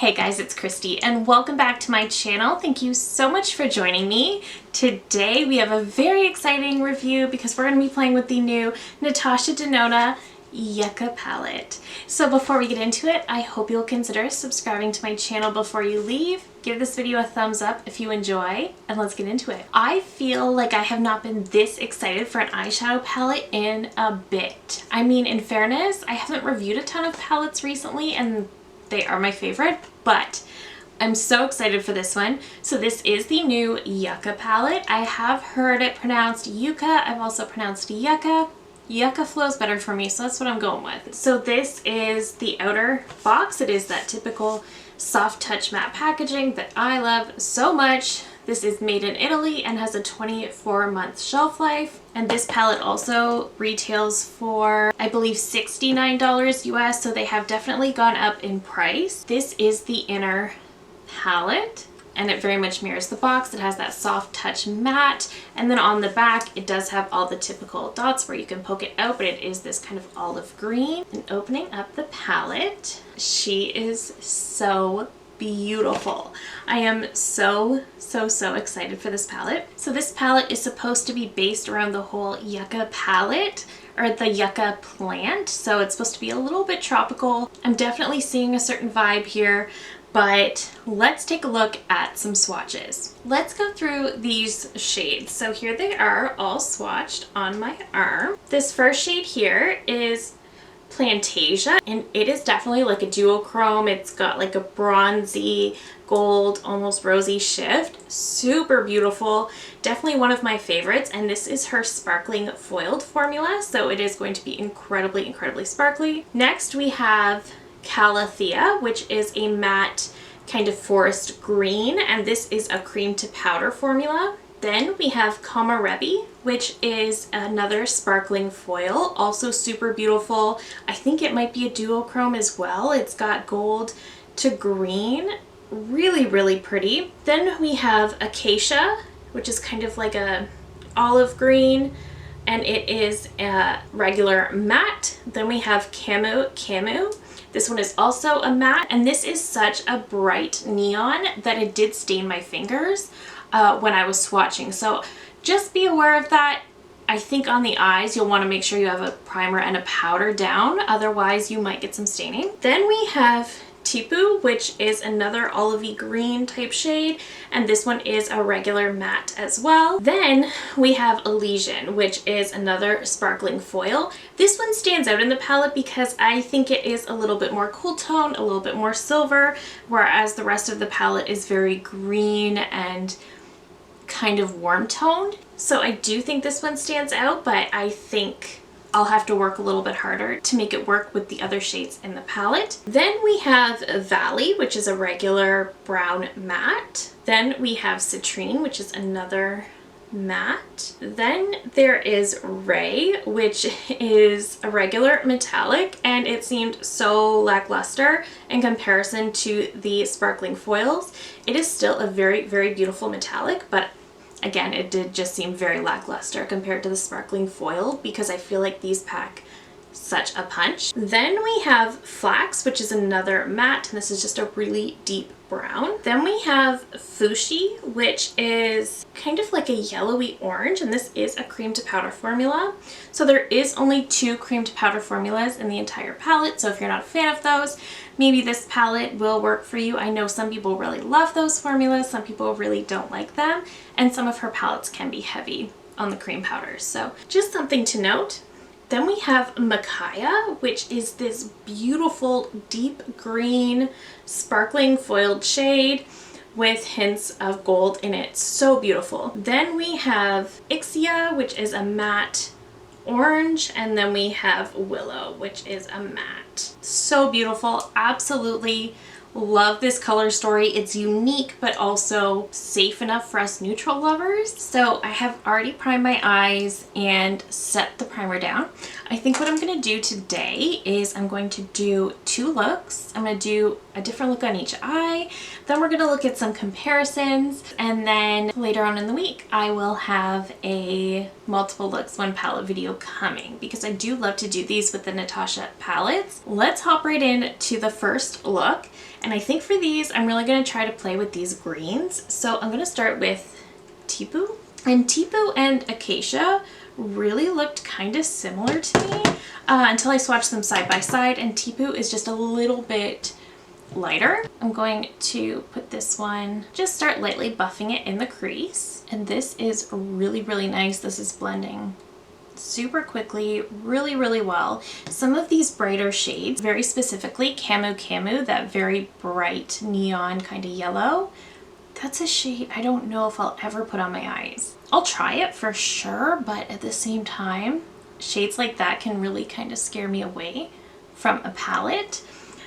Hey guys, it's Christy and welcome back to my channel. Thank you so much for joining me. Today we have a very exciting review because we're going to be playing with the new NATASHA DENONA YUCCA palette. So before we get into it, I hope you'll consider subscribing to my channel before you leave. Give this video a thumbs up if you enjoy, and let's get into it. I feel like I have not been this excited for an eyeshadow palette in a bit. I mean, in fairness, I haven't reviewed a ton of palettes recently and they are my favorite, but I'm so excited for this one. So this is the new YUCCA palette. I have heard it pronounced YUCCA. I've also pronounced YUCCA. YUCCA flows better for me, so that's what I'm going with. So this is the outer box. It is that typical soft touch matte packaging that I love so much. This is made in Italy and has a 24-month shelf life. And this palette also retails for, I believe, $69 US, so they have definitely gone up in price. This is the inner palette, and it very much mirrors the box. It has that soft touch matte, and then on the back it does have all the typical dots where you can poke it out, but it is this kind of olive green. And opening up the palette, she is so beautiful. I am so excited for this palette. So this palette is supposed to be based around the whole yucca palette, or the yucca plant, so it's supposed to be a little bit tropical. I'm definitely seeing a certain vibe here, but let's take a look at some swatches. Let's go through these shades. So here they are, all swatched on my arm. This first shade here is Plantasia, and it is definitely like a duochrome. It's got like a bronzy gold, almost rosy shift. Super beautiful, definitely one of my favorites, and this is her sparkling foiled formula, so it is going to be incredibly sparkly. Next we have Calathea, which is a matte kind of forest green, and this is a cream to powder formula. Then we have Komarebi, which is another sparkling foil, also super beautiful. I think it might be a duochrome as well. It's got gold to green, really pretty. Then we have Acacia, which is kind of like a olive green, and it is a regular matte. Then we have Camu. This one is also a matte, and this is such a bright neon that it did stain my fingers when I was swatching. So just be aware of that. I think on the eyes you'll want to make sure you have a primer and a powder down, otherwise you might get some staining. Then we have Tipu, which is another olivey green type shade, and this one is a regular matte as well. Then we have Elysian, which is another sparkling foil. This one stands out in the palette because I think it is a little bit more cool tone, a little bit more silver, whereas the rest of the palette is very green and kind of warm toned. So I do think this one stands out, but I think I'll have to work a little bit harder to make it work with the other shades in the palette. Then we have Valley, which is a regular brown matte. Then we have Citrine, which is another matte. Then there is Ray, which is a regular metallic, and it seemed so lackluster in comparison to the sparkling foils. It is still a very beautiful metallic, but again, it did just seem very lackluster compared to the sparkling foil because I feel like these pack such a punch. Then we have Flax, which is another matte, and this is just a really deep brown. Then we have Fuchsia, which is kind of like a yellowy orange, and this is a cream to powder formula. So there is only 2 cream to powder formulas in the entire palette, so if you're not a fan of those, maybe this palette will work for you. I know some people really love those formulas, some people really don't like them, and some of her palettes can be heavy on the cream powders, so just something to note. Then we have Micaiah, which is this beautiful deep green sparkling foiled shade with hints of gold in it. So beautiful. Then we have Ixia, which is a matte orange, and then we have Willow, which is a matte. So beautiful. Absolutely love this color story. It's unique but also safe enough for us neutral lovers. So I have already primed my eyes and set the primer down. I think what I'm going to do today is I'm going to do 2 looks. I'm going to do a different look on each eye, then we're going to look at some comparisons, and then later on in the week I will have a multiple looks one palette video coming because I do love to do these with the NATASHA palettes. Let's hop right in to the first look. And I think for these, I'm really going to try to play with these greens. So I'm going to start with Tipu. And Tipu and Acacia really looked kind of similar to me until I swatched them side by side, and Tipu is just a little bit lighter. I'm going to put this one, just start lightly buffing it in the crease. And this is really, really nice. This is blending super quickly, really, really well. Some of these brighter shades, very specifically Camu Camu, that very bright neon kind of yellow, that's a shade I don't know if I'll ever put on my eyes. I'll try it for sure, but at the same time, shades like that can really kind of scare me away from a palette.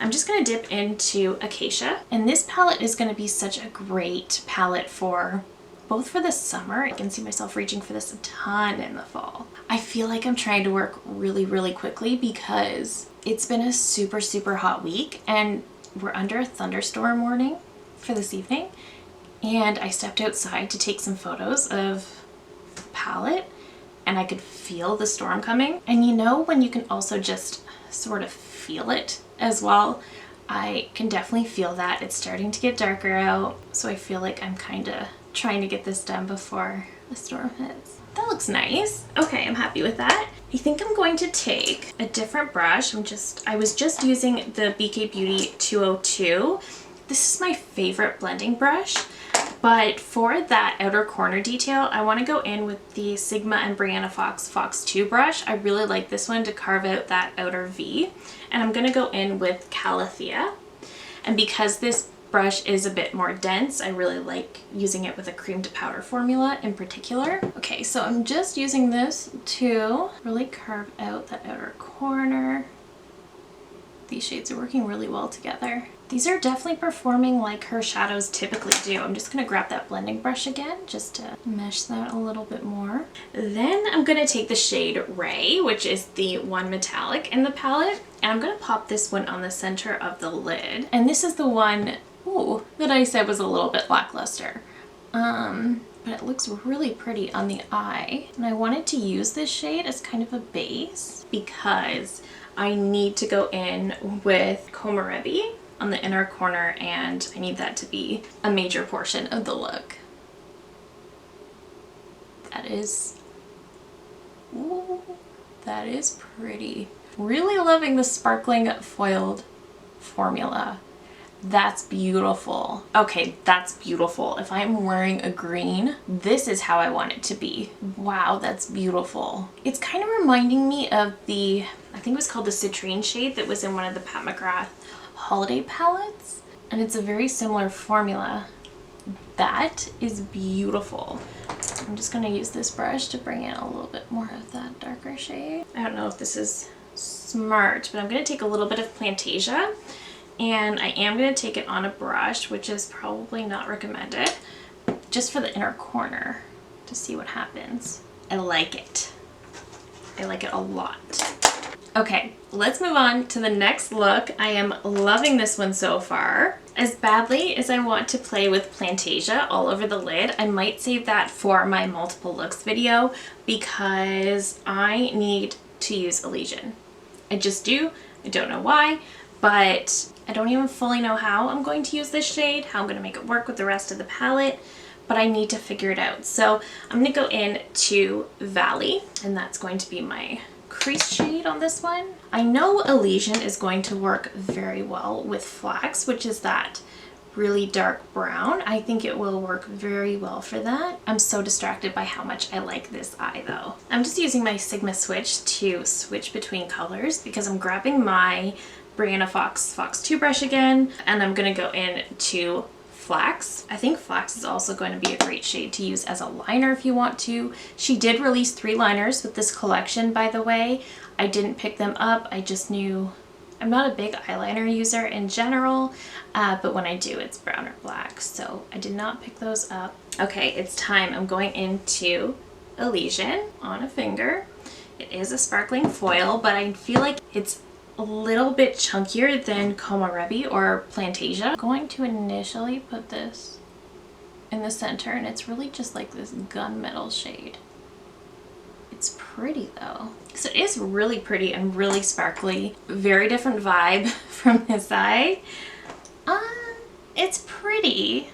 I'm just going to dip into Acacia, and this palette is going to be such a great palette for both for the summer. I can see myself reaching for this a ton in the fall. I feel like I'm trying to work really, really quickly because it's been a super, super hot week and we're under a thunderstorm warning for this evening. And I stepped outside to take some photos of the palette and I could feel the storm coming. And you know when you can also just sort of feel it as well? I can definitely feel that. It's starting to get darker out, so I feel like I'm kind of trying to get this done before the storm hits. That looks nice. Okay, I'm happy with that. I think I'm going to take a different brush. I was just using the BK Beauty 202. This is my favorite blending brush, but for that outer corner detail, I want to go in with the Sigma and Brianna Fox 2 brush. I really like this one to carve out that outer V, and I'm going to go in with Calathea. And because this brush is a bit more dense, I really like using it with a cream to powder formula in particular. Okay, so I'm just using this to really carve out that outer corner. These shades are working really well together. These are definitely performing like her shadows typically do. I'm just gonna grab that blending brush again just to mesh that a little bit more. Then I'm gonna take the shade Ray, which is the one metallic in the palette, and I'm gonna pop this one on the center of the lid. And this is the one, ooh, that I said was a little bit lackluster. But it looks really pretty on the eye. And I wanted to use this shade as kind of a base because I need to go in with Komorebi on the inner corner, and I need that to be a major portion of the look. That is, ooh, that is pretty. Really loving the sparkling foiled formula. That's beautiful. Okay, that's beautiful. If I'm wearing a green, this is how I want it to be. Wow, that's beautiful. It's kind of reminding me of the, I think it was called the Citrine shade that was in one of the Pat McGrath holiday palettes. And it's a very similar formula. That is beautiful. I'm just gonna use this brush to bring in a little bit more of that darker shade. I don't know if this is smart, but I'm gonna take a little bit of Plantasia, and I am going to take it on a brush, which is probably not recommended, just for the inner corner to see what happens. I like it. I like it a lot. Okay, let's move on to the next look. I am loving this one so far. As badly as I want to play with Plantasia all over the lid, I might save that for my multiple looks video because I need to use Elysian. I just do. I don't know why, but I don't even fully know how I'm going to use this shade, how I'm going to make it work with the rest of the palette, but I need to figure it out. So I'm going to go in to Valley, and that's going to be my crease shade on this one. I know Elysian is going to work very well with Flax, which is that really dark brown. I think it will work very well for that. I'm so distracted by how much I like this eye though. I'm just using my Sigma switch to switch between colors because I'm grabbing my Brianna Fox 2 brush again, and I'm gonna go in to Flax. I think Flax is also going to be a great shade to use as a liner if you want to. She did release 3 liners with this collection, by the way. I didn't pick them up. I just knew I'm not a big eyeliner user in general, but when I do, it's brown or black, so I did not pick those up. Okay, it's time. I'm going into Elysian on a finger. It is a sparkling foil, but I feel like it's a little bit chunkier than Komorebi or Plantasia. I'm going to initially put this in the center, and it's really just like this gunmetal shade. It's pretty though. So it is really pretty and really sparkly. Very different vibe from this eye. It's pretty.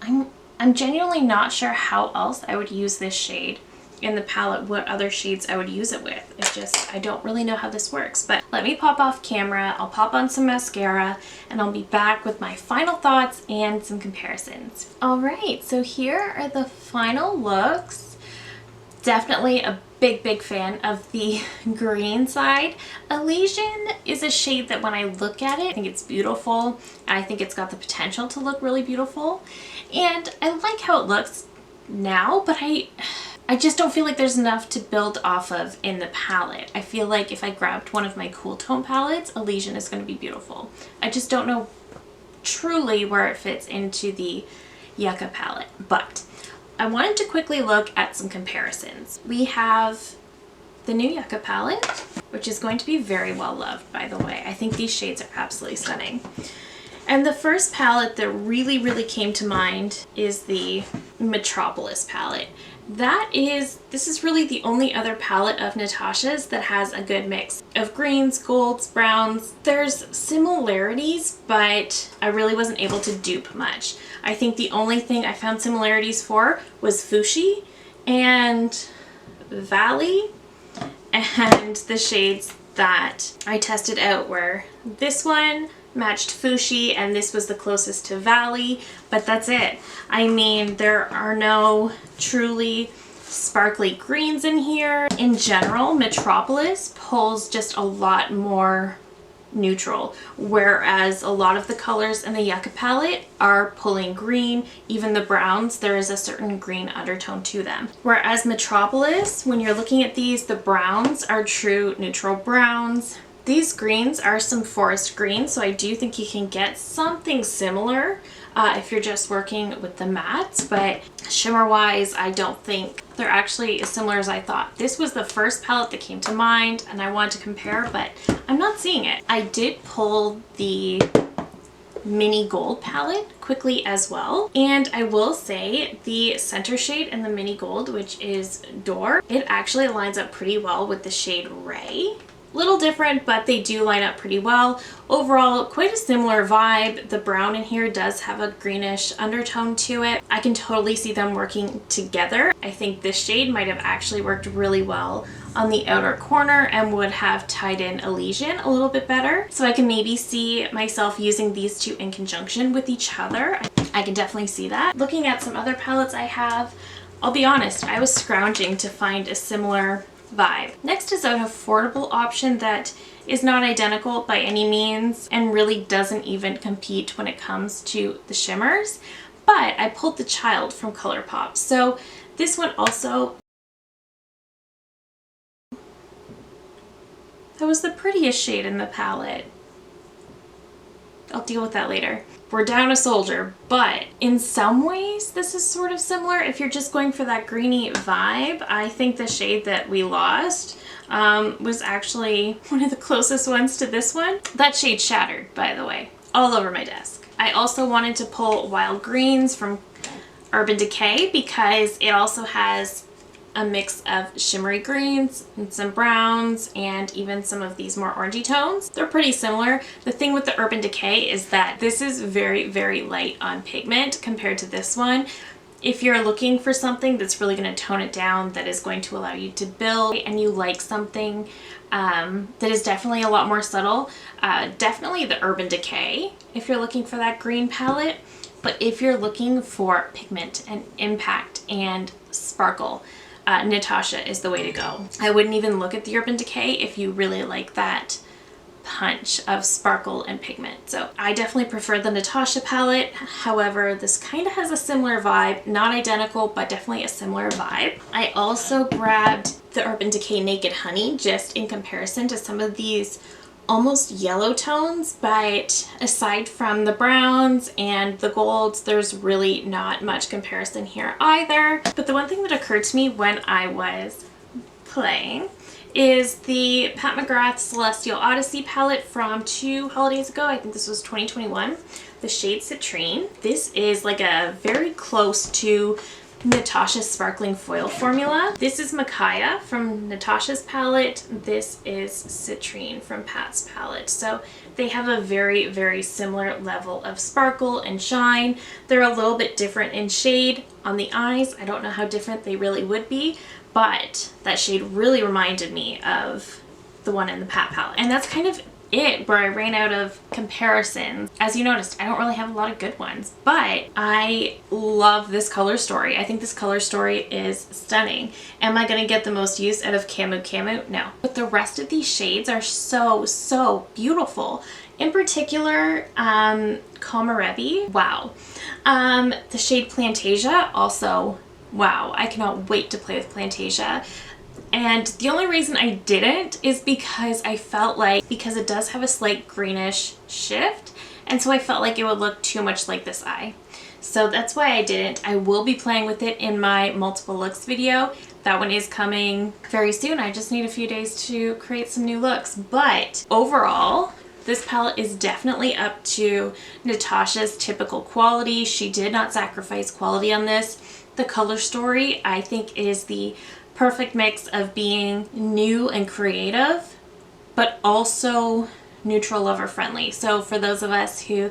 I'm genuinely not sure how else I would use this shade in the palette, what other shades I would use it with. It's just, I don't really know how this works. But let me pop off camera, I'll pop on some mascara, and I'll be back with my final thoughts and some comparisons. All right, so here are the final looks. Definitely a big fan of the green side. Elysian is a shade that when I look at it, I think it's beautiful. I think it's got the potential to look really beautiful. And I like how it looks now, but I just don't feel like there's enough to build off of in the palette. I feel like if I grabbed one of my cool tone palettes, Elysian is going to be beautiful. I just don't know truly where it fits into the Yucca palette, but I wanted to quickly look at some comparisons. We have the new Yucca palette, which is going to be very well loved, by the way. I think these shades are absolutely stunning. And the first palette that really came to mind is the Metropolis palette. This is really the only other palette of Natasha's that has a good mix of greens, golds, browns. There's similarities, but I really wasn't able to dupe much. I think the only thing I found similarities for was Fuchsia and Valley, and the shades that I tested out were this one matched Fuchsia and this was the closest to Valley, but that's it. I mean, there are no truly sparkly greens in here. In general, Metropolis pulls just a lot more neutral, whereas a lot of the colors in the Yucca palette are pulling green. Even the browns, there is a certain green undertone to them. Whereas Metropolis, when you're looking at these, the browns are true neutral browns. These greens are some forest greens, so I do think you can get something similar if you're just working with the mattes, but shimmer-wise, I don't think they're actually as similar as I thought. This was the first palette that came to mind, and I wanted to compare, but I'm not seeing it. I did pull the mini gold palette quickly as well, and I will say the center shade in the mini gold, which is Door, it actually lines up pretty well with the shade Ray. Little different, but they do line up pretty well. Overall, quite a similar vibe. The brown in here does have a greenish undertone to it. I can totally see them working together. I think this shade might have actually worked really well on the outer corner and would have tied in Elysian a little bit better. So I can maybe see myself using these two in conjunction with each other. I can definitely see that. Looking at some other palettes I have, I'll be honest, I was scrounging to find a similar vibe. Next is an affordable option that is not identical by any means and really doesn't even compete when it comes to the shimmers, but I pulled the Child from ColourPop. So this one also, that was the prettiest shade in the palette. I'll deal with that later. We're down a soldier, but in some ways this is sort of similar. If you're just going for that greeny vibe, I think the shade that we lost was actually one of the closest ones to this one. That shade Shattered, by the way, all over my desk. I also wanted to pull Wild Greens from Urban Decay because it also has a mix of shimmery greens and some browns and even some of these more orangey tones. They're pretty similar. The thing with the Urban Decay is that this is very light on pigment compared to this one. If you're looking for something that's really going to tone it down, that is going to allow you to build, and you like something that is definitely a lot more subtle, definitely the Urban Decay if you're looking for that green palette. But if you're looking for pigment and impact and sparkle, Natasha is the way to go. I wouldn't even look at the Urban Decay if you really like that punch of sparkle and pigment. So I definitely prefer the Natasha palette. However, this kind of has a similar vibe, not identical, but definitely a similar vibe. I also grabbed the Urban Decay Naked Honey just in comparison to some of these almost yellow tones, but aside from the browns and the golds, there's really not much comparison here either. But the one thing that occurred to me when I was playing is the Pat McGrath Celestial Odyssey palette from 2 holidays ago. I think this was 2021. The shade Citrine. This is like a very close to Natasha Sparkling Foil Formula. This is Makaya from Natasha's palette. This is Citrine from Pat's palette. So they have a very, very similar level of sparkle and shine. They're a little bit different in shade on the eyes. I don't know how different they really would be, but that shade really reminded me of the one in the Pat palette. And that's kind of it, where I ran out of comparisons. As you noticed, I don't really have a lot of good ones, but I love this color story. I think this color story is stunning. Am I gonna get the most use out of Camu Camu? No. But the rest of these shades are so, so beautiful. In particular, Komarebi, wow. The shade Plantasia, also, wow. I cannot wait to play with Plantasia. And the only reason I didn't is because I felt like, because it does have a slight greenish shift, and so I felt like it would look too much like this eye. So that's why I didn't. I will be playing with it in my multiple looks video. That one is coming very soon. I just need a few days to create some new looks. But overall, this palette is definitely up to Natasha's typical quality. She did not sacrifice quality on this. The color story, I think, is the perfect mix of being new and creative, but also neutral lover friendly. So for those of us who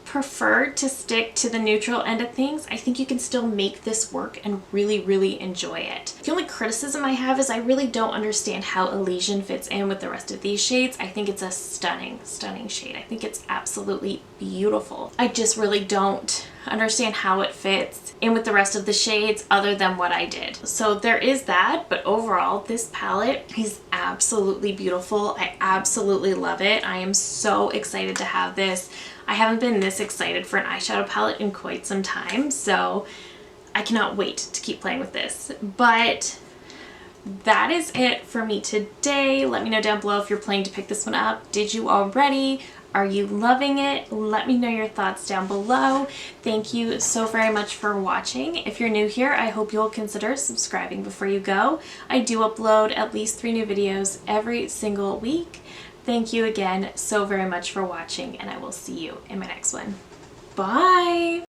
prefer to stick to the neutral end of things, I think you can still make this work and really, really enjoy it. The only criticism I have is I really don't understand how Elysian fits in with the rest of these shades. I think it's a stunning, stunning shade. I think it's absolutely beautiful. I just really don't understand how it fits in with the rest of the shades other than what I did. So there is that, but overall this palette is absolutely beautiful. I absolutely love it. I am so excited to have this. I haven't been this excited for an eyeshadow palette in quite some time, so I cannot wait to keep playing with this. But that is it for me today. Let me know down below if you're planning to pick this one up. Did you already? Are you loving it? Let me know your thoughts down below. Thank you so very much for watching. If you're new here, I hope you'll consider subscribing before you go. I do upload at least 3 new videos every single week. Thank you again so very much for watching, and I will see you in my next one. Bye!